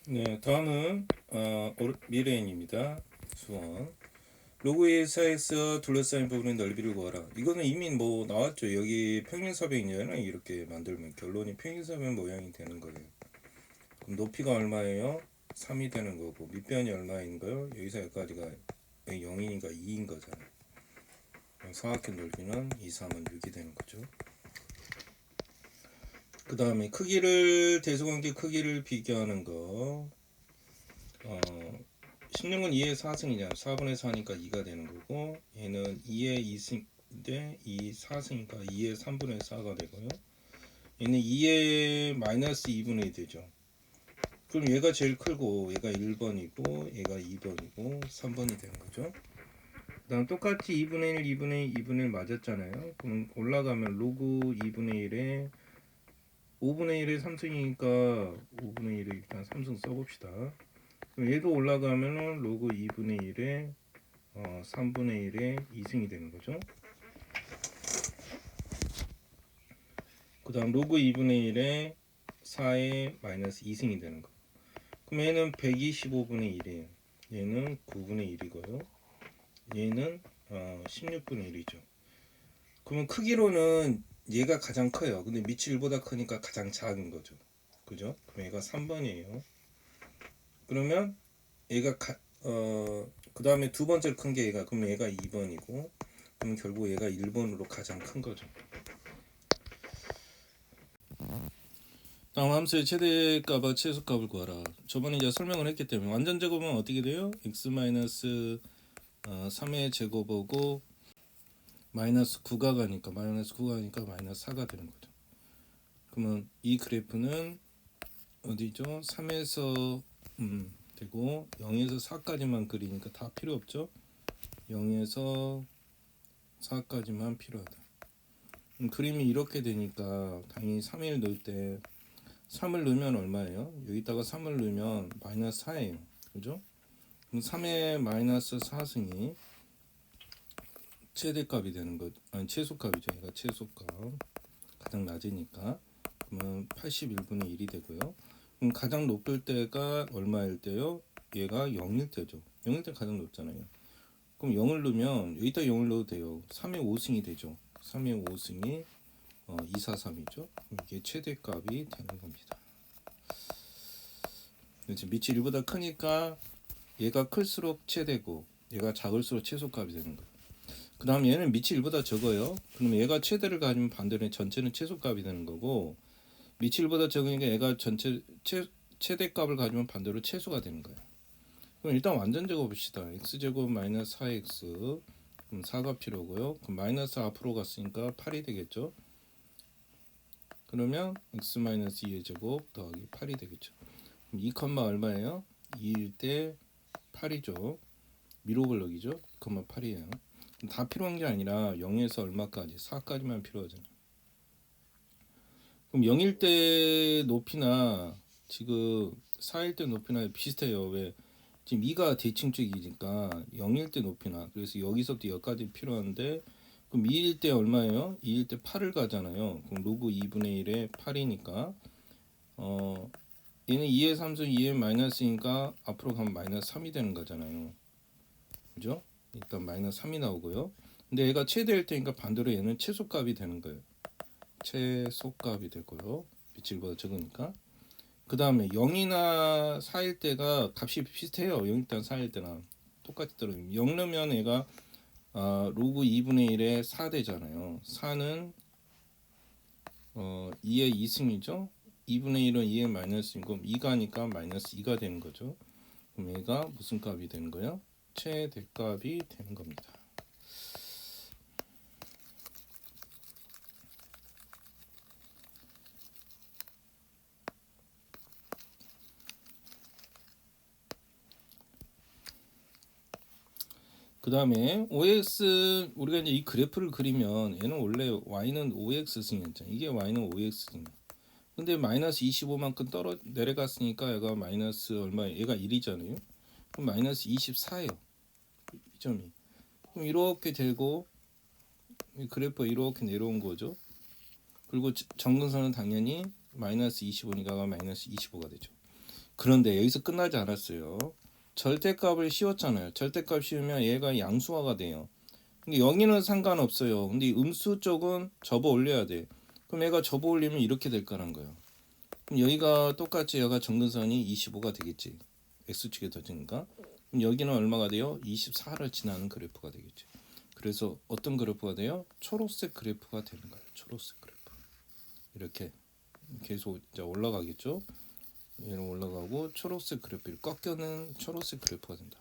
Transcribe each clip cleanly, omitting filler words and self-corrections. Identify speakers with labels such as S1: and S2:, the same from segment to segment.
S1: 네, 다음은 미래인입니다. 수원. 로그의 사이에서 둘러싸인 부분의 넓이를 구하라. 이거는 이미 뭐 나왔죠. 여기 평행사변이잖아요. 이렇게 만들면 결론이 평행사변 모양이 되는 거예요. 그럼 높이가 얼마예요? 3이 되는 거고 밑변이 얼마인가요? 여기서 여기까지가 0이니까 2인 거잖아요. 사각형 넓이는 2, 3은 6이 되는 거죠. 그 다음에 크기를 대소관계 크기를 비교하는 거. 16은 2의 4승이잖아요. 4분의 4니까 2가 되는 거고, 얘는 2의 2승인데 2 4승이니까 2의 3분의 4가 되고요. 얘는 2의 마이너스 2분의 2 되죠. 그럼 얘가 제일 크고 얘가 1번이고 얘가 2번이고 3번이 되는 거죠. 그 다음 똑같이 2분의 1, 2분의 1, 2분의 1 맞았잖아요. 그럼 올라가면 로그 2분의 1에 5분의 1의 3승이니까 5분의 1에 일단 3승 써봅시다. 그럼 얘도 올라가면은 로그 2분의 1에 3분의 1의 2승이 되는 거죠. 그 다음 로그 2분의 1에 4의 마이너스 2승이 되는 거. 그럼 얘는 125분의 1이에요. 얘는 9분의 1이고요. 얘는 16분의 1이죠. 그러면 크기로는 얘가 가장 커요. 근데 밑이 1보다 크니까 가장 작은 거죠. 그죠? 그럼 얘가 3번이에요. 그러면 얘가 그 다음에 두 번째 큰 게 얘가, 그러면 얘가 2번이고, 그럼 결국 얘가 1번으로 가장 큰 거죠. 다음 함수의 최대값과 최소값을 구하라. 저번에 이제 설명을 했기 때문에 완전 제곱은 어떻게 돼요? x-3의 제곱하고 마이너스 9가 가니까 마이너스 4가 되는 거죠. 그러면 이 그래프는 어디죠? 3에서 되고 0에서 4까지만 그리니까 다 필요 없죠. 0에서 4까지만 필요하다. 그림이 이렇게 되니까 당연히 3을 넣을 때 3을 넣으면 얼마예요? 여기다가 3을 넣으면 마이너스 4예요. 그죠? 그럼 3의 마이너스 4승이 최대값이 되는 거, 아니 최소값이죠. 얘가 최소값 가장 낮으니까 그러면 81분의 1이 되고요. 그럼 가장 높을 때가 얼마일 때요? 얘가 0일 때죠. 0일 때 가장 높잖아요. 그럼 0을 넣으면 여기다 0을 넣어도 돼요. 3의 5승이 되죠. 3의 5승이 243이죠. 이게 최대값이 되는 겁니다. 그렇지. 밑이 1보다 크니까 얘가 클수록 최대고 얘가 작을수록 최소값이 되는 거예요. 그 다음 얘는 밑이 1보다 적어요. 그러면 얘가 최대를 가지면 반대로 전체는 최소값이 되는 거고 밑이 1보다 적으니까 얘가 전체 최대값을 가지면 반대로 최소가 되는 거예요. 그럼 일단 완전 제곱합시다. x제곱 마이너스 4x 그럼 4가 필요고요. 그럼 마이너스 앞으로 갔으니까 8이 되겠죠. 그러면 x 마이너스 2의 제곱 더하기 8이 되겠죠. 그럼 2, 얼마예요? 2일 때 8이죠. 미로블럭이죠. 2,8이에요. 다 필요한 게 아니라 0에서 얼마까지? 4까지만 필요하잖아요. 그럼 0일 때 높이나 지금 4일 때 높이나 비슷해요. 왜? 지금 2가 대칭적이니까 0일 때 높이나 그래서 여기서부터 여기까지 필요한데 그럼 2일 때 얼마예요? 2일 때 8을 가잖아요. 그럼 로그 2분의 1에 8이니까 얘는 2의 3승 2의 마이너스니까 앞으로 가면 마이너스 3이 되는 거잖아요. 그죠? 일단 마이너스 3이 나오고요. 근데 얘가 최대일 테니까 반대로 얘는 최소값이 되는 거예요. 최소값이 되고요. 빛일보다 적으니까. 그 다음에 0이나 4일 때가 값이 비슷해요. 0일단 4일 때랑 똑같이 떨어집니다. 0 넣으면 얘가 로그 2분의 1에 4 되잖아요. 4는 2의 2승이죠. 2분의 1은 2의 마이너스이고 2가니까 마이너스 2가 되는 거죠. 그럼 얘가 무슨 값이 되는 거예요? 최대값이 되는 겁니다. 그 다음에 OX 우리가 이제 이 그래프를 그리면 얘는 원래 Y는 OX승이었잖아요. 이게 Y는 OX승. 근데 마이너스 25만큼 내려갔으니까 얘가 마이너스 얼마? 얘가 1이잖아요. 그럼 마이너스 24예요. 이 점이. 그럼 이렇게 되고 이 그래프가 이렇게 내려온 거죠. 그리고 정근선은 당연히 마이너스 25니까 마이너스 25가 되죠. 그런데 여기서 끝나지 않았어요. 절대값을 씌웠잖아요. 절대값 씌우면 얘가 양수화가 돼요. 근데 여기는 상관없어요. 근데 이 음수 쪽은 접어 올려야 돼. 그럼 얘가 접어 올리면 이렇게 될 거란 거예요. 그럼 여기가 똑같이 얘가 정근선이 25가 되겠지. x축에 더지니까. 그럼 여기는 얼마가 돼요? 24를 지나는 그래프가 되겠지. 그래서 어떤 그래프가 돼요? 초록색 그래프가 되는 거예요. 초록색 그래프. 이렇게 계속 이제 올라가겠죠. 얘는 올라가고 초록색 그래프를 꺾여는 초록색 그래프가 된다.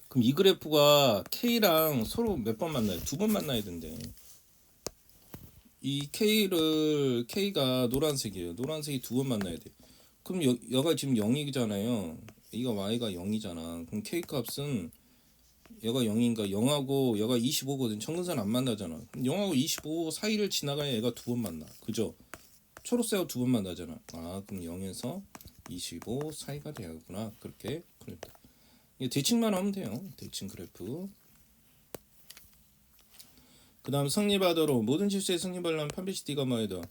S1: 그럼 이 그래프가 K랑 서로 몇 번 만나요? 두 번 만나야 된대. 이 K가 노란색이에요. 노란색이 두 번 만나야 돼. 그럼 여가 지금 0이잖아요. 이가 Y가 0이잖아. 그럼 K 값은 얘가 0인가 0하고 얘가 25거든. 정근선 안 만나잖아. 0하고 25 사이를 지나가야 얘가 두 번 만나. 그죠? 초록색하고 두 번 만나잖아. 아, 그럼 0에서 25 사이가 되겠구나. 그렇게 풀렸다. 이게 대칭만 하면 돼요. 대칭 그래프. 그 다음 성립하도록 모든 실수에 성립하려면 판별식 D가 뭐예요?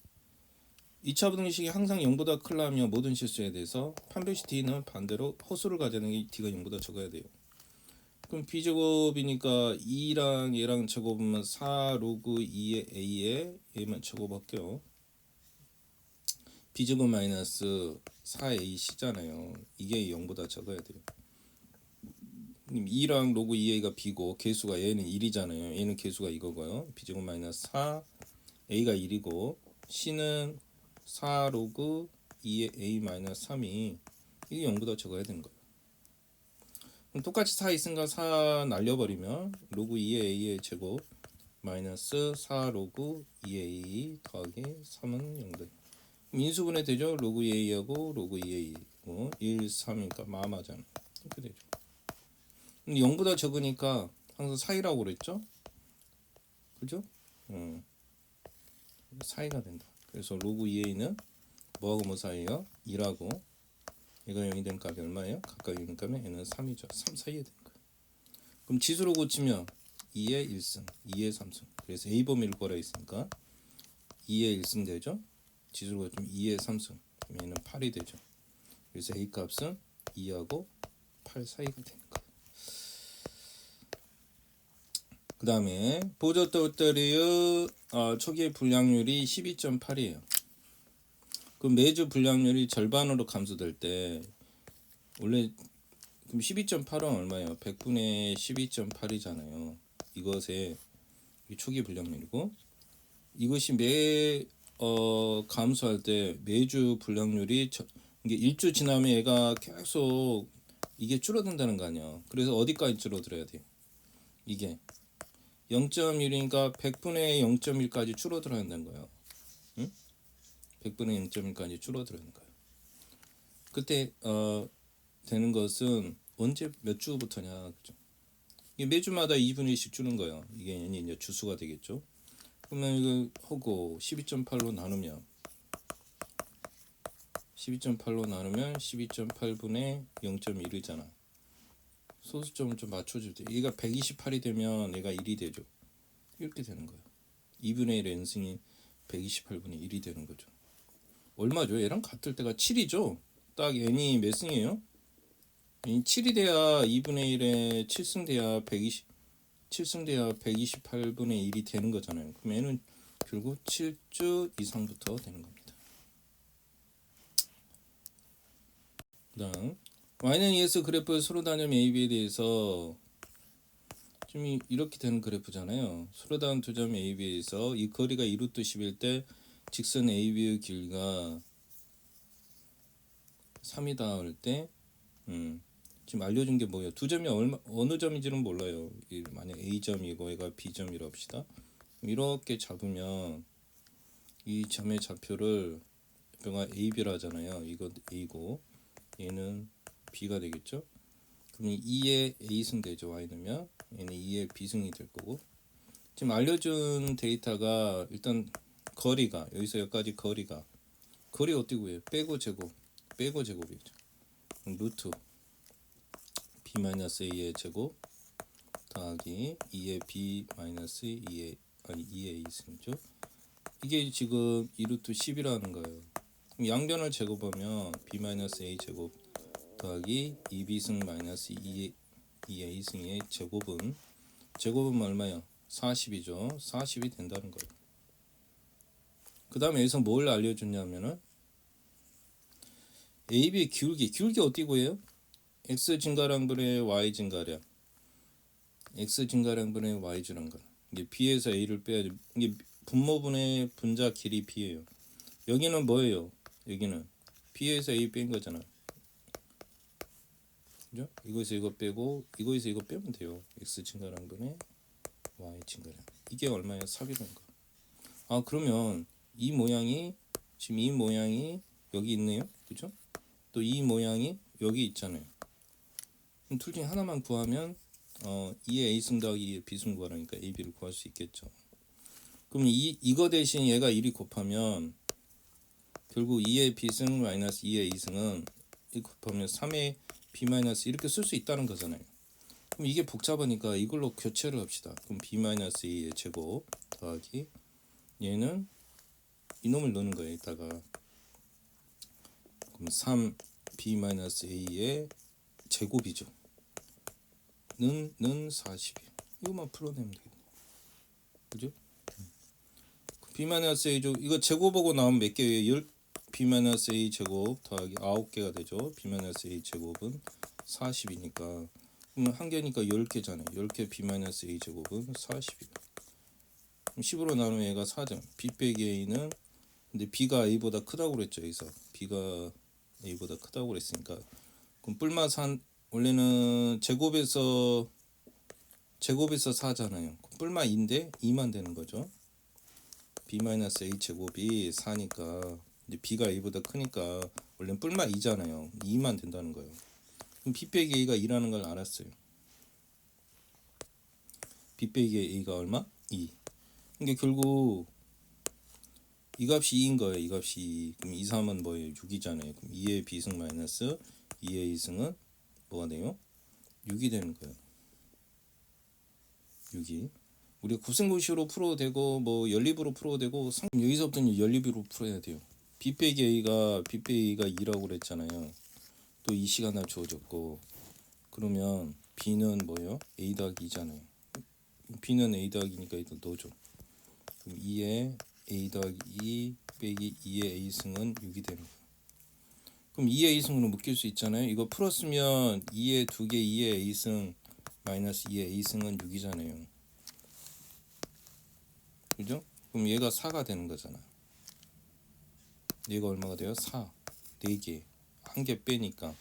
S1: 2차 부등식이 항상 0보다 크려면 모든 실수에 대해서 판별식 D는 반대로 허수를 가져는 게 D가 0보다 적어야 돼요. 그럼 B제곱이니까 2랑 얘랑 제곱하면 4 로그 2의 A에 얘만 제곱할게요. B제곱 마이너스 4AC잖아요. 이게 0보다 적어야 돼요. 2랑 로그 2A가 B고 개수가 얘는 1이잖아요. 얘는 개수가 이거고요. B제곱 마이너스 4 A가 1이고 C는 4 로그 2의 A 마이너스 3이 이게 0보다 적어야 되는 거예요. 그럼 똑같이 4 있으니까 4 날려버리면 로그 2의 A의 제곱 마이너스 4 로그 2A 더하기 3은 0다. 그럼 인수분해 되죠? 로그 2A하고 로그 2A 1, 3이니까 마마잖아. 이렇게 되죠. 근데 0보다 적으니까 항상 사이라고 그랬죠? 그죠? 사이가 된다. 그래서 로그 2A는 뭐하고 뭐 사이에요? 2하고 얘가 0이 된 값이 얼마예요? 가까이 있는 값이 n은 3이죠. 3 사이에 되는 거예요. 그럼 지수로 고치면 2의 1승, 2의 3승. 그래서 A 범위를 걸어 있으니까 2의 1승 되죠. 지수로 고치면 2의 3승. 그럼 얘는 8이 되죠. 그래서 A 값은 2하고 8 사이가 되는 거예요. 그 다음에 보조떨떨이의 초기의 불량률이 12.8이에요. 그럼 매주 불량률이 절반으로 감소될 때 원래 그럼 12.8은 얼마예요? 100분의 12.8이잖아요. 이것의 초기 불량률이고 이것이 감소할 때 매주 불량률이 이게 일주 지나면 얘가 계속 이게 줄어든다는 거 아니야. 그래서 어디까지 줄어들어야 돼요? 이게 0.1이니까 100분의 0.1까지 줄어들어야 한다는 거예요. 응? 100분의 0.1까지 줄어들어야 하는 거예요. 그때 되는 것은 언제 몇 주부터냐, 그죠? 이게 매주마다 2분의 1씩 주는 거예요. 이게 이제 주수가 되겠죠. 그러면 이거 하고 12.8로 나누면 12.8분의 0.1이잖아. 소수점을 좀 맞춰줄 때 얘가 128이 되면 얘가 1이 되죠. 이렇게 되는 거예요. 2분의 1의 n승이 128분의 1이 되는 거죠. 얼마죠? 얘랑 같을 때가 7이죠. 딱 n이 몇 승이에요? 7이 돼야 2분의 1에 7승 돼야 7승 돼야 128분의 1이 되는 거잖아요. 그럼 얘는 결국 7주 이상부터 되는 겁니다. 그 다음 y는 ES 그래프 서로 다른 AB에 대해서 지금 이렇게 되는 그래프잖아요. 서로 다른 두 점 AB에서 이 거리가 2루트 10일 때 직선 AB의 길이가 3이다 할 때 지금 알려준 게 뭐예요? 두 점이 어느 점인지는 몰라요. 만약 A점이고 얘가 B점이라 합시다. 이렇게 잡으면 이 점의 좌표를 B가 AB라 하잖아요. 이거 A고 얘는 B가 되겠죠. 그럼 2의 A승 되죠. Y는면 얘는 2의 B승이 될 거고 지금 알려준 데이터가 일단 거리가 여기서 여기까지 거리 어떻게 구해요? 빼고 제곱이죠. 루트 B-A의 제곱 더하기 2의 B-2의 2의 A승이죠. 이게 지금 2루트 10이라는 거예요. 그럼 양변을 제곱하면 b-a 제곱 더하기 2b승 마이너스 2a승의 제곱은 얼마야? 40이죠. 40이 된다는 거예요. 그 다음에 여기서 뭘 알려줬냐면은 AB의 기울기 어떻게 구해요? X 증가량분의 Y 증가량, X 증가량분의 Y 증가량. 이게 B에서 A를 빼야지. 이게 분모분의 분자 길이 B예요. 여기는 뭐예요? 여기는 B에서 A 뺀 거잖아. 그죠? 이거에서 이거 빼고 이거에서 이거 빼면 돼요. X 증가량분의 Y 증가량. 이게 얼마예요? 4이라는 거. 아, 그러면 이 모양이 지금 이 모양이 여기 있네요. 그죠? 또 이 모양이 여기 있잖아요. 그럼 둘 중에 하나만 구하면 2의 A승 더하기 2의 B승 구하라니까 A, B를 구할 수 있겠죠. 그럼 이거 대신 얘가 1이 곱하면 결국 2의 B승 마이너스 2의 A승은 1 곱하면 3의 B 마이너스 이렇게 쓸 수 있다는 거잖아요. 그럼 이게 복잡하니까 이걸로 교체를 합시다. 그럼 B 마이너스 2의 제곱 더하기 얘는 이놈을 넣는 거예요. 이따가 그럼 3b-a의 제곱이죠. 는 40이에요. 이것만 풀어내면 되겠네. 그죠? b-a 제곱 이거 제곱하고 나오면 몇 개예요? b-a 제곱 더하기 9개가 되죠. b-a 제곱은 40이니까 그러면 한 개니까 10개잖아요. 10개 b-a 제곱은 40이에요. 그럼 10으로 나누면 얘가 4잖아요. b 빼기 a는 근데 b가 a보다 크다고 그랬죠. 여기서 b가 a보다 크다고 그랬으니까 그럼 뿔마 원래는 제곱에서 4잖아요. 뿔마 2인데 2만 되는 거죠. b-a 제곱이 4니까 이제 b가 a보다 크니까 원래는 뿔마 2잖아요. 2만 된다는 거예요. 그럼 b 빼기 a가 2라는 걸 알았어요. b 빼기 a가 얼마? 2. 그러니까 결국 이 값이 2인 거예요. 이 값이 2. 그럼 2, 3은 뭐예요? 6이잖아요. 그럼 2의 b승 마이너스 2의 a승은 뭐가 돼요? 6이 되는 거예요. 6이. 우리가 구승구식으로 풀어도 되고 뭐 연립으로 풀어도 되고 여기서부터는 연립으로 풀어야 돼요. b 빼기 a가 2라고 그랬잖아요. 또 이 시간 날 주어졌고 그러면 b는 뭐예요? a 더하기 2잖아요. b는 a 더하기니까 일단 넣어줘. 그럼 2의 a 더하기 2 빼기 2의 a승은 6이 되는 거예요. 그럼 2의 a승으로 묶일 수 있잖아요. 이거 풀었으면 2의 2개 2의 a승 마이너스 2의 a승은 6이잖아요. 그죠? 그럼 얘가 4가 되는 거잖아. 얘가 얼마가 돼요? 4. 4개. 한 개 빼니까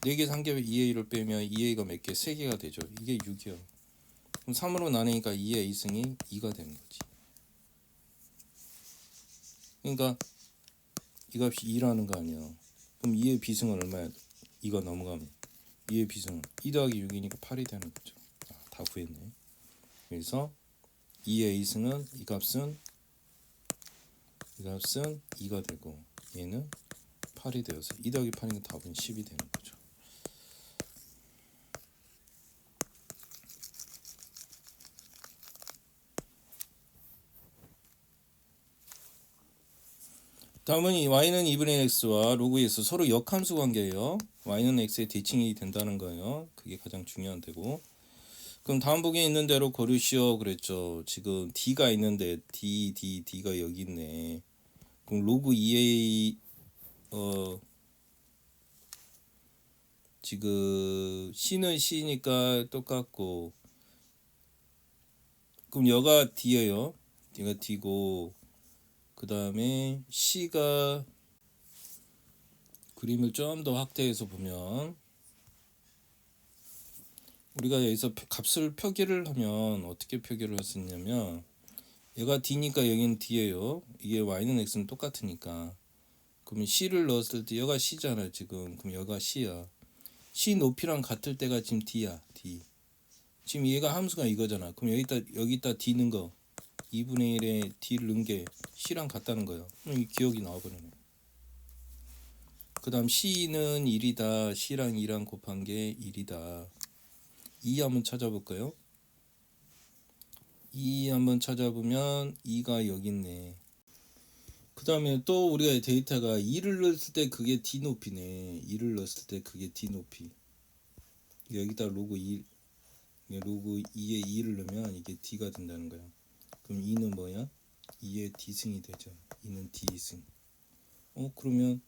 S1: 4개에서 한 개 2a를 빼면 2a가 몇 개? 3개가 되죠. 이게 6이요. 그럼 3으로 나누니까 2의 a승이 2가 되는 거지. 그러니까 이 값이 2라는 거 아니야. 그럼 2의 비승은 얼마야? 2가 넘어가면 2의 비승은 2 더하기 6이니까 8이 되는 거죠. 다 구했네. 그래서 2의 a승은 이 값은 2가 되고 얘는 8이 되어서 2 더하기 8이니까 답은 10이 되는 거죠. 다음은 이 y는 2분의 x와 로그 x 서로 역함수 관계예요. y는 x의 대칭이 된다는 거예요. 그게 가장 중요한 데고. 그럼 다음 보기에 있는 대로 고르시오 그랬죠. 지금 d가 있는데 d가 여기 있네. 그럼 로그 2a 지금 c는 c니까 똑같고 그럼 여가 d예요. d가 d고 그 다음에 c가 그림을 좀 더 확대해서 보면 우리가 여기서 값을 표기를 하면 어떻게 표기를 할 수 있냐면 얘가 d니까 여기는 d예요. 이게 y는 x는 똑같으니까 그러면 c를 넣었을 때 여가 c잖아 지금. 그럼 여가 c야. c 높이랑 같을 때가 지금 d야. d. 지금 얘가 함수가 이거잖아. 그럼 여기다 d 넣은 거 2분의 1에 d를 넣은 게 c랑 같다는 거예요. 그럼 이 기억이 나와버리네. 그 다음 c는 1이다. c랑 2랑 곱한 게 1이다. 2 한번 찾아볼까요? 2 한번 찾아보면 2가 여기 있네. 그 다음에 또 우리가 데이터가 2를 넣었을 때 그게 d 높이네. 2를 넣었을 때 그게 d 높이. 여기다 로그 2, 로그 2에 2를 넣으면 이게 d가 된다는 거야. 그럼 2는 뭐야? 2의 d승이 되죠. 2는 d승. 그러면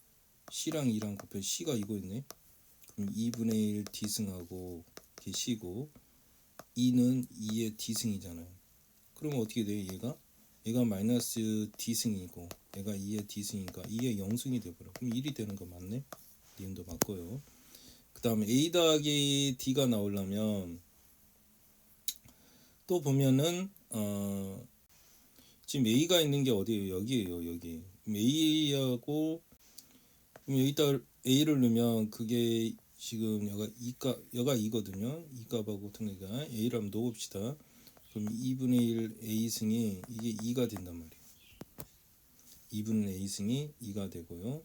S1: c랑 2랑 곱해 c가 이거 있네. 그럼 2분의 1 d승하고 이게 c고 2는 2의 d승이잖아요. 그러면 어떻게 돼? 얘가 마이너스 d승이고 얘가 2의 d승이니까 2의 0승이 돼버려. 그럼 1이 되는 거 맞네? 니은도 맞고요. 그 다음에 a 더하기 d가 나오려면 또 보면은 지금 a가 있는 게 어디예요? 여기에요. 여기. a하고 그럼 여기다 a를 넣으면 그게 지금 여가 2거든요. 2값하고 통해가 a를 한번 넣어봅시다. 그럼 2분의 1 a승이 이게 2가 된단 말이에요. 2분의 a승이 2가 되고요.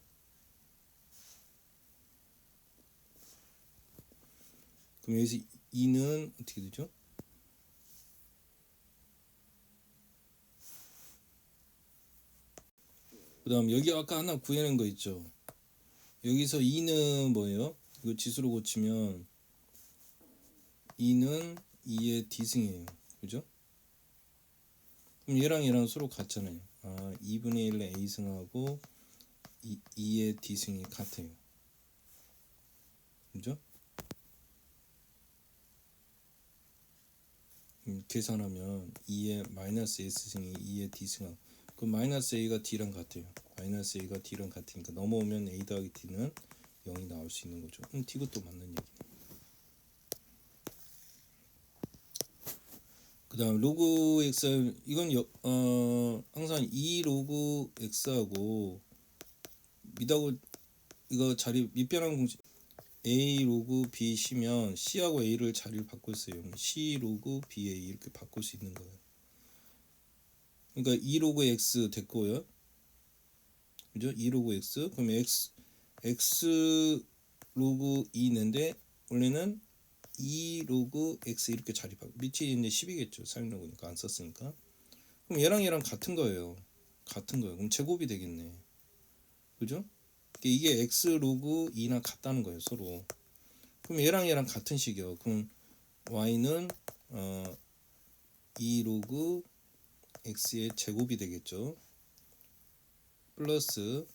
S1: 그럼 여기서 2는 어떻게 되죠? 그 다음 여기 아까 하나 구해낸 거 있죠. 여기서 2는 뭐예요? 이거 지수로 고치면 2는 2의 d승이에요. 그죠? 그럼 얘랑 서로 같잖아요. 2분의 1의 a승하고 2의 d승이 같아요. 그죠? 계산하면 2의 마이너스 s승이 2의 d승하고 그럼 마이너스 a가 d랑 같아요. 마이너스 a가 d랑 같으니까 넘어오면 a 더하기 d는 0이 나올 수 있는 거죠. 이것도 맞는 얘기네. 그 다음 로그 x 이건 항상 2 로그 x하고 미하고 이거 자리 밑변환 공식 a 로그 b c면 c하고 a를 자리를 바꿔 있어요. c 로그 ba 이렇게 바꿀 수 있는 거예요. 그러니까 2 로그 x 됐고요. 그죠? 2 로그 x 그럼 x 로그 2인데 원래는 2 로그 x 이렇게 자리 바꿔 밑에 있는 10이겠죠. 사용로그니까 안 썼으니까. 그럼 얘랑 같은 거예요. 같은 거예요. 그럼 제곱이 되겠네. 그죠? 이게 x 로그 2나 같다는 거예요. 서로. 그럼 얘랑 같은 식이요. 그럼 y는 2 로그 x의 제곱이 되겠죠. 플러스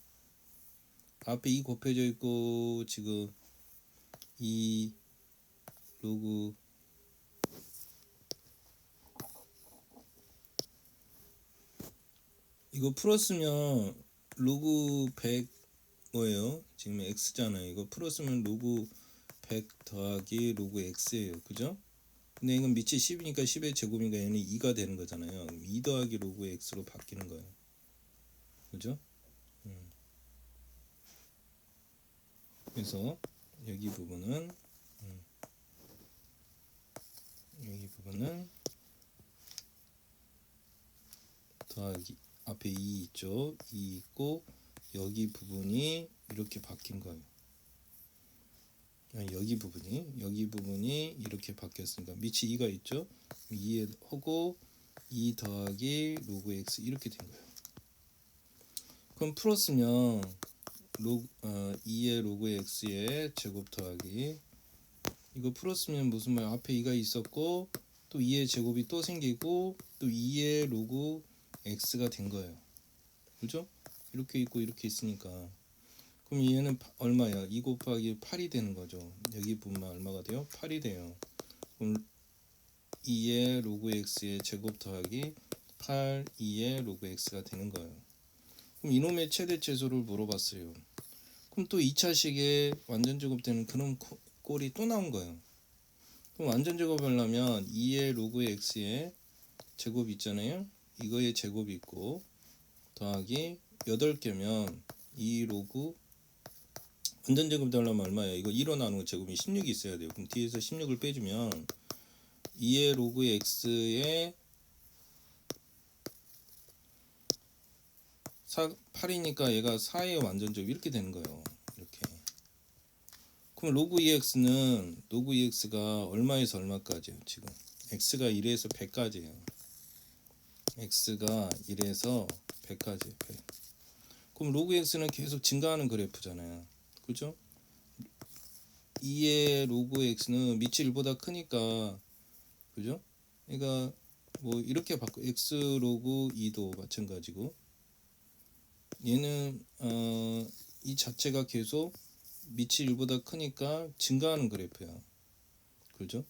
S1: 앞에 2 곱해져 있고 지금 2 로그 이거 풀었으면 로그 100 뭐예요? 지금 x잖아요. 이거 풀었으면 로그 100 더하기 로그 x예요. 그죠? 근데 이건 밑이 10이니까 10의 제곱이니까 얘는 2가 되는 거잖아요. 2 더하기 로그 x로 바뀌는 거예요. 그죠? 그래서 여기 부분은 더하기 앞에 2 있죠. 2 있고 여기 부분이 이렇게 바뀐 거예요. 여기 부분이 이렇게 바뀌었으니까 밑이 2가 있죠. 2에 하고 2 더하기 로그 x 이렇게 된 거예요. 그럼 풀었으면 2의 로그 x의 제곱 더하기 이거 풀었으면 무슨 말 앞에 2가 있었고 또 2의 제곱이 또 생기고 또 2의 로그 x가 된 거예요. 그죠? 이렇게 있고 이렇게 있으니까 그럼 얘는 얼마야? 2 곱하기 8이 되는 거죠. 여기 부분만 얼마가 돼요? 8이 돼요. 그럼 2의 로그 x의 제곱 더하기 8 2의 로그 x가 되는 거예요. 그럼 이놈의 최대 최소를 물어봤어요. 그럼 또 2차식에 완전 제곱되는 그런 꼴이 또 나온 거예요. 그럼 완전 제곱하려면 2의 로그 x의 제곱 있잖아요. 이거의 제곱이 있고 더하기 8개면 2 로그 완전 제곱 되려면 얼마예요? 이거 1로 나누는 제곱이 16이 있어야 돼요. 그럼 뒤에서 16을 빼주면 2의 로그 x의 8이니까 얘가 4의 완전 제곱 이렇게 되는 거예요. 이렇게. 그럼 로그 EX가 얼마에서 얼마까지예요? 지금 x가 1에서 100까지예요. x가 1에서 100까지예요. 100. 그럼 로그 x는 계속 증가하는 그래프잖아요. 그죠? 2의 로그 x는 밑이 1보다 크니까, 그죠? 그러니까 뭐 이렇게 바꿔 x 로그 2도 마찬가지고, 얘는 이 자체가 계속 밑이 1보다 크니까 증가하는 그래프야. 그죠?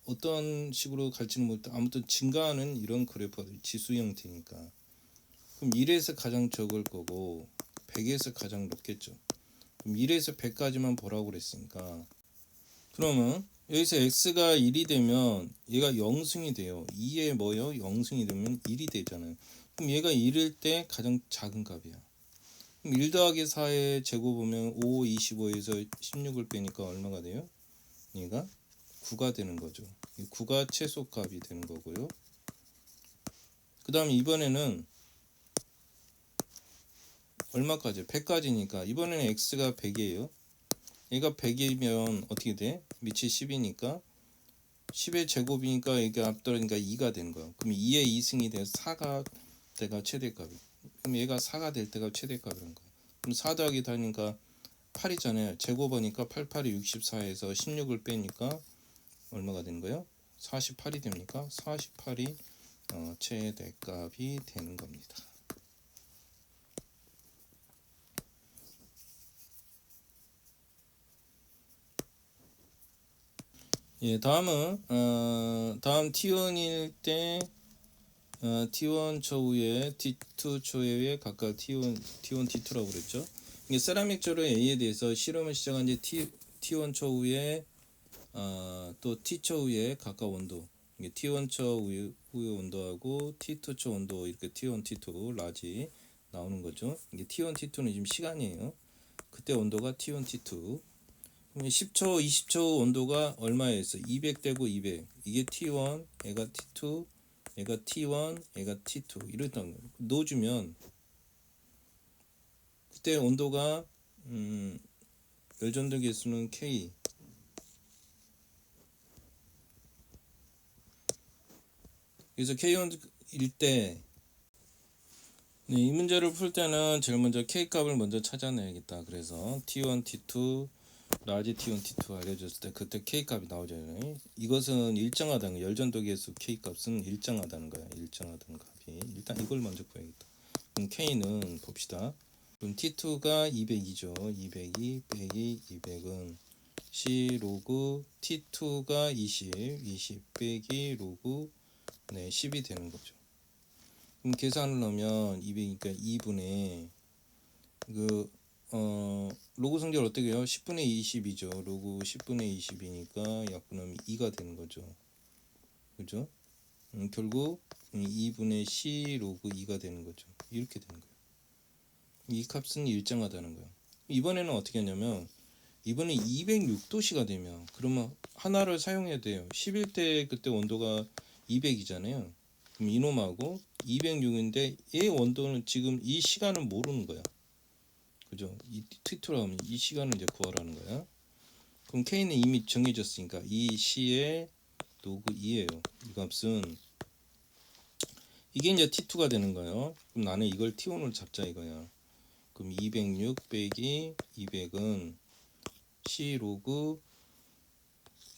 S1: 어떤 식으로 갈지는 모르겠다. 아무튼 증가하는 이런 그래프가 지수 형태니까. 그럼 1에서 가장 적을 거고 100에서 가장 높겠죠. 그럼 1에서 100까지만 보라고 그랬으니까, 그러면 여기서 x가 1이 되면 얘가 0승이 돼요. 2에 뭐요? 0승이 되면 1이 되잖아요. 그럼 얘가 1일 때 가장 작은 값이야. 그럼 1 더하기 4의 제곱 보면 5, 25에서 16을 빼니까 얼마가 돼요? 얘가 9가 되는 거죠. 9가 최소값이 되는 거고요. 그 다음 이번에는 얼마까지? 100까지니까 이번에는 x가 100이에요. 얘가 100이면 어떻게 돼? 밑이 10이니까 10의 제곱이니까 이게 앞떨어지니까 2가 되는 거야. 그럼 2의 2승이 돼서 4가 때가 최대값이. 그럼 얘가 4가 될 때가 최대값이라는 거야. 그럼 4 더하기 다니까 8이잖아요. 제곱하니까 8, 8이 64에서 16을 빼니까 얼마가 되는 거예요? 48이 됩니까? 48이 최대값이 되는 겁니다. 예, 다음은 다음 T1일 때 T1 초후에 T2 초후에 각각 T1, T2라고 그랬죠. 이게 세라믹 재료 A에 대해서 실험을 시작한 지 T1 초후에 또 T 초후에 각각 온도, 이게 T1 초후의 온도하고 T2 초 온도 이렇게 T1, T2 라지 나오는 거죠. 이게 T1, T2는 지금 시간이에요. 그때 온도가 T1, T2. 10초, 20초 온도가 얼마였어? 200되고 200. 이게 T1, 얘가 T2, 얘가 T1, 얘가 T2 이랬던 거예요. 넣어주면 그때 온도가 열전도 개수는 K. 그래서 K1일 때 이 문제를 풀 때는 제일 먼저 K 값을 먼저 찾아내야겠다. 그래서 T1, T2, 라지 T1, T2 알려줬을 때 그때 K 값이 나오잖아요. 이것은 일정하다는 거야. 열전도 개수 K 값은 일정하다는 거야. 일정하다는 값이. 일단 이걸 먼저 구해야겠다. 그럼 K는 봅시다. 그럼 T2가 200이죠. 200이 빼기 200은 C 로그 T2가 20 빼기 로그 10이 되는 거죠. 그럼 계산을 넣으면 200이니까 2분의 로그 성질 어떻게 해요? 10분의 20이죠. 로그 10분의 20이니까 약분하면 2가 되는 거죠. 그죠? 결국 2분의 C 로그 2가 되는 거죠. 이렇게 되는 거예요. 이 값은 일정하다는 거예요. 이번에는 어떻게 하냐면 이번에 206도씨가 되면 그러면 하나를 사용해야 돼요. 11대 그때 온도가 200이잖아요. 그럼 이놈하고 206인데 얘 온도는 지금 이 시간은 모르는 거야. 그죠? 이 T2라고 하면 이 시간을 이제 구하라는 거야. 그럼 K는 이미 정해졌으니까 이 C의 로그 2예요. 이 값은 이게 이제 T2가 되는 거예요. 그럼 나는 이걸 T1으로 잡자 이거야. 그럼 206 빼기 200은 C 로그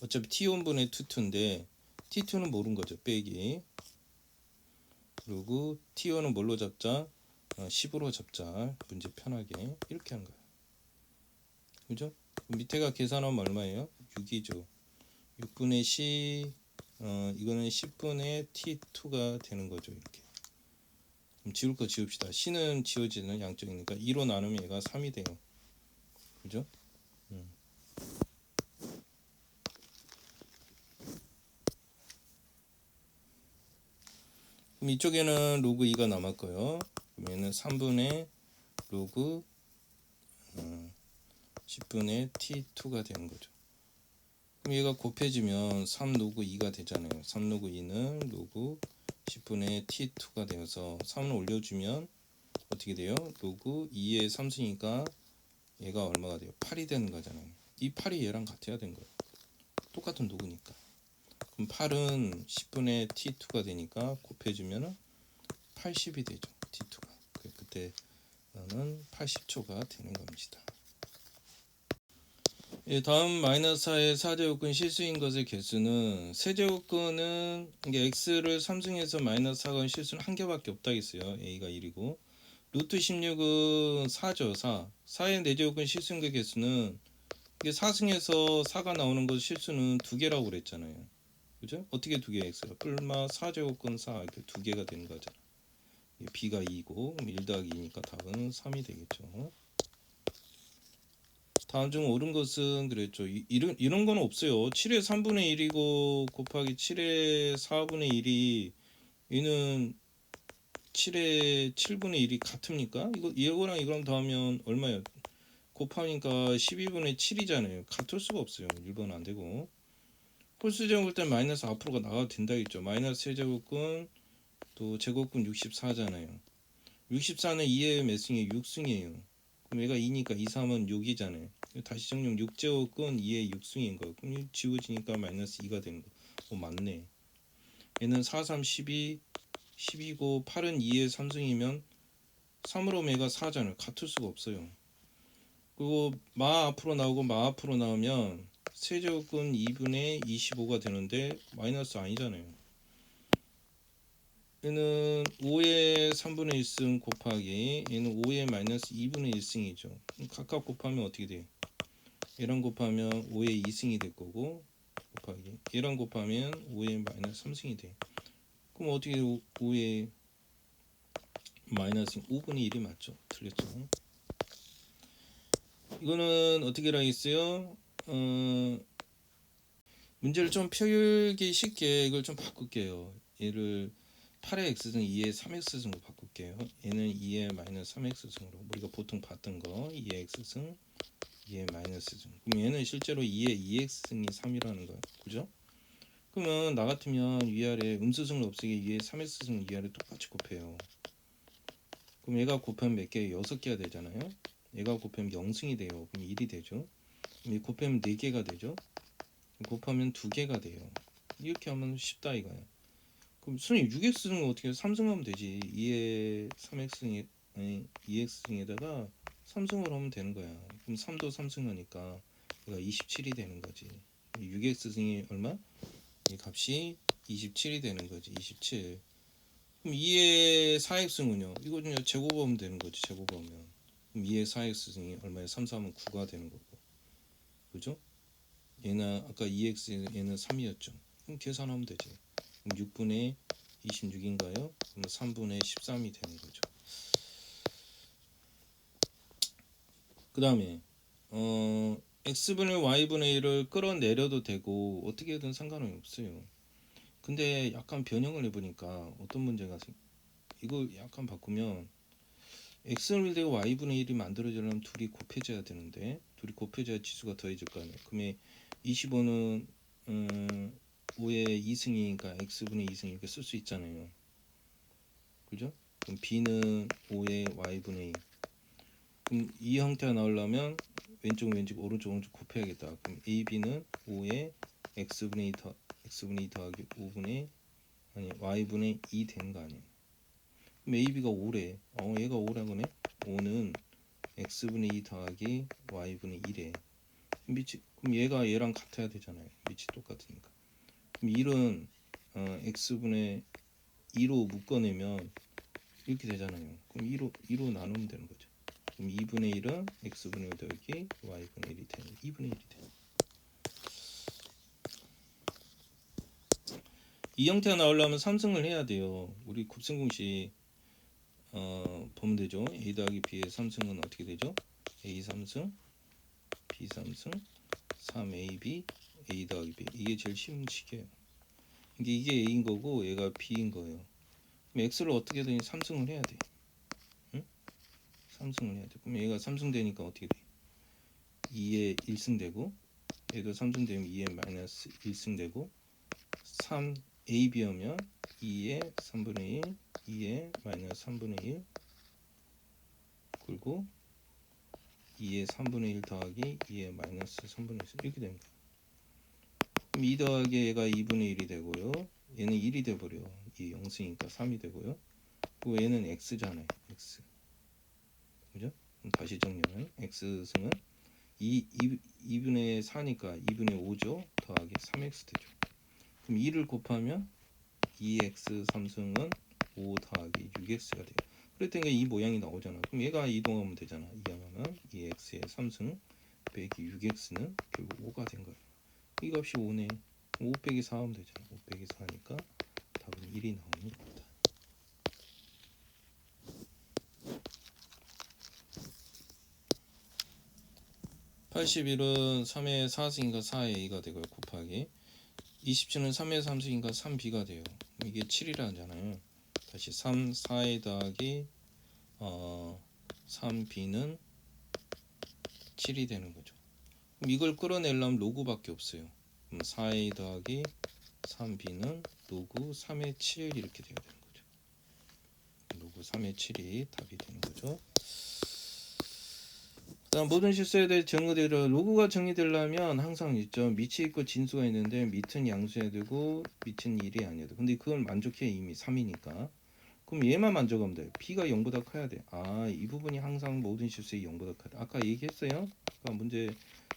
S1: 어차피 T1분의 T2인데 T2는 모르는 거죠. 빼기 그리고 T1은 뭘로 잡자? 10으로 잡자. 문제 편하게 이렇게 하는 거야. 그죠? 밑에가 계산하면 얼마예요? 6이죠. 6분의 C 이거는 10분의 T2가 되는 거죠. 이렇게. 그럼 지울 거 지웁시다. C는 지워지는 양쪽이니까 2로 나누면 얘가 3이 돼요. 그죠? 그럼 이쪽에는 로그 2가 남았고요. 그럼 얘는 3분의 로그 10분의 T2가 되는 거죠. 그럼 얘가 곱해지면 3 로그 2가 되잖아요. 3 로그 2는 로그 10분의 T2가 되어서 3을 올려주면 어떻게 돼요? 로그 2의 3승이니까 얘가 얼마가 돼요? 8이 되는 거잖아요. 이 8이 얘랑 같아야 되는 거예요. 똑같은 로그니까. 그럼 8은 10분의 T2가 되니까 곱해주면 80이 되죠. T2가. 그때 이거는 80초가 되는 겁니다. 예, 다음 마이너스 4의 4제곱근 실수인 것의 개수는 세제곱근은 이게 x를 3승해서 마이너스 4건 실수는 한 개밖에 없다 했어요. a가 1이고 루트 16은 4죠. 4. 4의 4제곱근 실수인의 개수는 이게 4승해서 4가 나오는 것 실수는 두 개라고 그랬잖아요. 그죠? 어떻게 두 개 x가 뿔마 4제곱근 4 이렇게 두 개가 되는 거잖아. b가 2고 1 더하기 2니까 답은 3이 되겠죠. 다음 중 옳은 것은 그랬죠. 이런 건 없어요. 7의 3분의 1이고 곱하기 7의 4분의 1이 얘는 7의 7분의 1이 같습니까? 이거랑 이거랑 더하면 얼마예요? 곱하니까 12분의 7이잖아요. 같을 수가 없어요. 1번은 안 되고. 홀수 제곱일 때 마이너스 앞으로가 나가도 된다 했죠. 마이너스 세제곱근 또 제곱근 64잖아요. 64는 2의 몇 승이에요? 6승이에요. 그럼 얘가 2니까 2, 3은 6이잖아요. 다시 정리하면 6제곱근 2의 6승인 거예요. 그럼 지워지니까 마이너스 2가 되는 거. 맞네. 얘는 4, 3, 12, 12고 8은 2의 3승이면 3으로 얘가 4잖아요. 같을 수가 없어요. 그리고 마 앞으로 나오고 마 앞으로 나오면 세제곱근 2분의 25가 되는데 마이너스 아니잖아요. 얘는 5의 3분의 1승 곱하기 얘는 5의 마이너스 2분의 1승이죠. 각각 곱하면 어떻게 돼요? 얘랑 곱하면 5의 2승이 될 거고 곱하기 얘랑 곱하면 5의 마이너스 3승이 돼. 그럼 어떻게 5의 마이너스 5분의 1이 맞죠? 틀렸죠? 이거는 어떻게 하겠어요? 문제를 좀 풀기 쉽게 이걸 좀 바꿀게요. 얘를 8의 x승 2의 3x승으로 바꿀게요. 얘는 2의 마이너스 3x승으로 우리가 보통 봤던 거 2의 x승 2의 마이너스승. 그럼 얘는 실제로 2의 2x승이 3이라는 거예요. 그죠? 그러면 나 같으면 위아래 음수승을 없애기 2의 3x승 위아래 똑같이 곱해요. 그럼 얘가 곱하면 몇 개예요? 6개가 되잖아요. 얘가 곱하면 0승이 돼요. 그럼 1이 되죠. 그럼 얘 곱하면 4개가 되죠. 곱하면 2개가 돼요. 이렇게 하면 쉽다 이거야. 그럼 순위 6x승은 어떻게 해요? 3승하면 되지. 2의 3x승에 아니 2x승에다가 3승을 하면 되는 거야. 그럼 3도 3승하니까 얘가 27이 되는 거지. 6x승이 얼마? 이 값이 27이 되는 거지. 27. 그럼 2의 4x승은요? 이거 그냥 제곱하면 되는 거지. 제곱하면. 그럼 2의 4x승이 얼마야? 3, 3은 9가 되는 거고. 그죠? 얘는 아까 2x 얘는 3이었죠. 그럼 계산하면 되지. 그럼 6분의 26인가요? 그럼 3분의 13이 되는 거죠. 그 다음에 x분의 y분의 1을 끌어내려도 되고 어떻게든 상관은 없어요. 근데 약간 변형을 해보니까 어떤 문제가 이걸 약간 바꾸면 x를 대고 y분의 1이 만들어지려면 둘이 곱해져야 되는데 둘이 곱해져야 지수가 더해질 거 아니에요. 그러면 25는 5의 2승이니까 x분의 2승 이렇게 쓸 수 있잖아요. 그죠? 그럼 b는 5의 y분의 2. 그럼 이 형태가 나오려면 왼쪽 오른쪽 곱해야겠다. 그럼 ab는 5의 x분의 2 더하기 5분의 아니 y분의 2 되는 거 아니에요. 그럼 ab가 5래. 얘가 5라고네. 5는 x분의 2 더하기 y분의 1에 그럼 얘가 얘랑 같아야 되잖아요. 밑이 똑같으니까. 그럼 1은 x분의 2로 묶어내면 이렇게 되잖아요. 그럼 2로 나누면 되는 거죠. 그럼 2분의 1은 x분의 1 더하기 y분의 1이 되는 2분의 1이 되는 이 형태가 나오려면 3승을 해야 돼요. 우리 곱셈 공식 보면 되죠. a 더하기 b의 3승은 어떻게 되죠? a 3승 b 3승 3ab a 더하기 b 이게 제일 쉬운 식이에요. 이게 a인 거고 얘가 b인 거예요. 그럼 x를 어떻게든 3승을 해야 돼. 응? 3승을 해야 돼. 그럼 얘가 3승 되니까 어떻게 돼? 2에 1승 되고 얘도 3승 되면 2에 마이너스 1승 되고 3 AB 하면 2에 3분의 1 2에 마이너스 3분의 1 그리고 2에 3분의 1 더하기 2에 마이너스 3분의 1 이렇게 됩니다. 그럼 2 더하기 얘가 2분의 1이 되고요. 얘는 1이 돼버려. 이 0승이니까 3이 되고요. 그리고 얘는 x잖아요. x 그죠? 그럼 다시 정리하면 x승은 2분의 4니까 2분의 5죠. 더하기 3x 되죠. 그럼 2를 곱하면 2x 3승은 5 더하기 6x가 돼요. 그랬더니 이 모양이 나오잖아. 그럼 얘가 이동하면 되잖아. 이항하면 2x의 3승 빼기 6x는 결국 5가 된 거예요. 이 값이 5네. 5 빼기 4 하면 되잖아. 5 빼기 4니까 답은 1이 나오는 겁니다. (81은) 3의 4승인가 4의 a가 되고요. 곱하기 27은 3의 3승인가 3b가 돼요. 이게 7이라잖아요. 다시 3, 4에 더하기 3b는 7이 되는 거죠. 그럼 이걸 끌어내려면 로그밖에 없어요. 그럼 4a 더하기 3b는 로그 3의 7 이렇게 돼야 되는 거죠. 로그 3의 7이 답이 되는 거죠. 다음 모든 실수에 대해 정의대로 로그가 정의되려면 항상 있죠. 밑이 있고 진수가 있는데 밑은 양수해야 되고 밑은 1이 아니어야 돼. 근데 그걸 만족해 이미 3이니까. 그럼 얘만 만족하면 돼요. b가 0보다 커야 돼. 이 부분이 항상 모든 실수에 0보다 커야 돼. 아까 얘기했어요. 아까 문제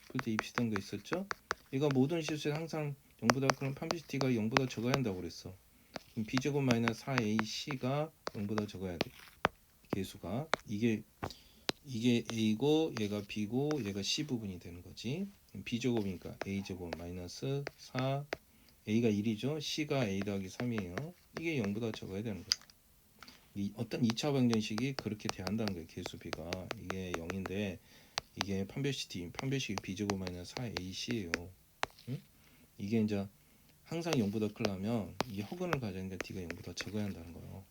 S1: 풀 때 입시던 거 있었죠. 얘가 모든 실수에 항상 0보다 크면 반드시 t가 0보다 적어야 한다고 그랬어. 그럼 b제곱 마이너스 4ac가 0보다 적어야 돼. 계수가 이게 a고 얘가 b고 얘가 c 부분이 되는 거지. b제곱이니까 a제곱 마이너스 4 a가 1이죠. c가 a 더하기 3이에요. 이게 0보다 적어야 되는 거야. 어떤 2차 방정식이 그렇게 돼야 한다는 거예요. 계수 b가 이게 0인데 이게 판별식이 b제곱 마이너스 4ac예요. 응? 이게 이제 항상 0보다 크려면 이 허근을 가져야니까 d가 0보다 적어야 한다는 거예요.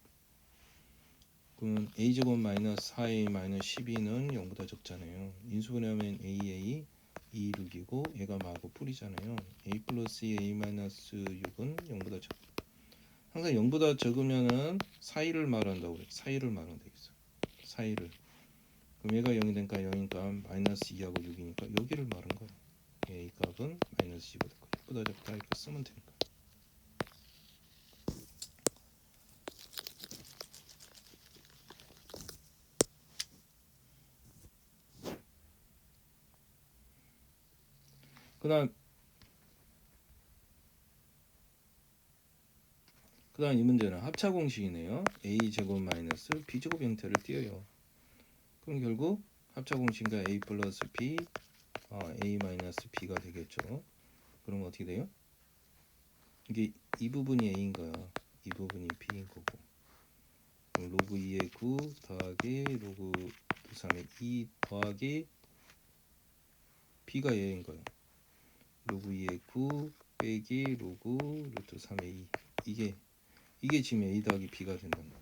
S1: 그러면 a제곱 마이너스 4a 마이너스 12는 0보다 적잖아요. 인수분해하면 aa 2, 6이고 얘가 마구 뿌리잖아요. a 플러스 a 마이너스 6은 0보다 적. 항상 0보다 적으면은 사이를 말한다고 그래. 사이를 말하면 되겠어. 사이를. 그럼 얘가 0이 되니까 0이니까 마이너스 2하고 6이니까 여기를 말한 거야. a 값은 마이너스 2보다 커. 6보다 적다 이렇게 쓰면 되니까. 그 다음 이 문제는 합차 공식이네요. a제곱 마이너스 b제곱 형태를 띄어요. 그럼 결국 합차 공식과 a 플러스 b a 마이너스 b가 되겠죠. 그럼 어떻게 돼요? 이게 이 부분이 a인 거야. 이 부분이 b인 거고. 그럼 로그 2의 9 더하기 로그 3의 2 더하기 b가 얘인 거예요. 로그 2의 9 빼기 로그 루트 3의 2 이게 지금 a 더하기 b가 된다는 거예요.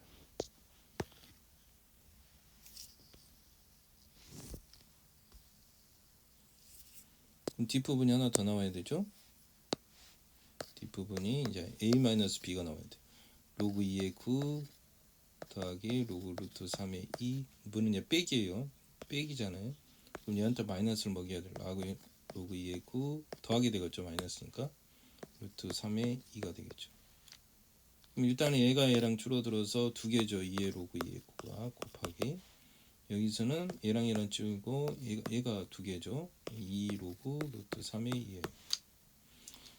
S1: 그럼 뒷부분이 하나 더 나와야 되죠. 뒷부분이 이제 a-b가 나와야 돼. 로그 2의 9 더하기 로그 루트 3의 2 이분은 이제 빼기예요. 빼기잖아요. 그럼 얘한테 마이너스를 먹여야 돼. 로그 2의 9 더하기 되겠죠. 마이너스니까 루트 3의 2가 되겠죠. 그럼 일단은 얘가 얘랑 줄어들어서 두 개죠. 2의 로그 2의 9가 곱하기 여기서는 얘랑 얘랑 줄고 얘가 두 개죠. 2 로그 루트 3의 2예요.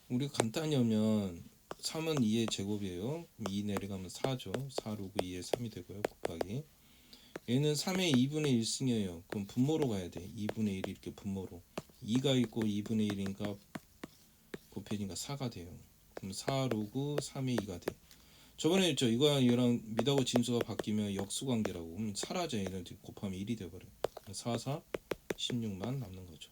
S1: 우리가 간단히 하면 3은 2의 제곱이에요. 2 내려가면 4죠. 4 로그 2의 3이 되고요. 곱하기 얘는 3의 2분의 1승이에요. 그럼 분모로 가야 돼. 2분의 1 이렇게 분모로 2가 있고 2분의 1이니까 곱해지니까 4가 돼요. 그럼 4 로그 3의 2가 돼. 저번에 했죠. 이거랑 얘랑 밑하고 진수가 바뀌면 역수관계라고. 그럼 사라져. 얘네들 곱하면 1이 돼버려. 4, 4, 16만 남는 거죠.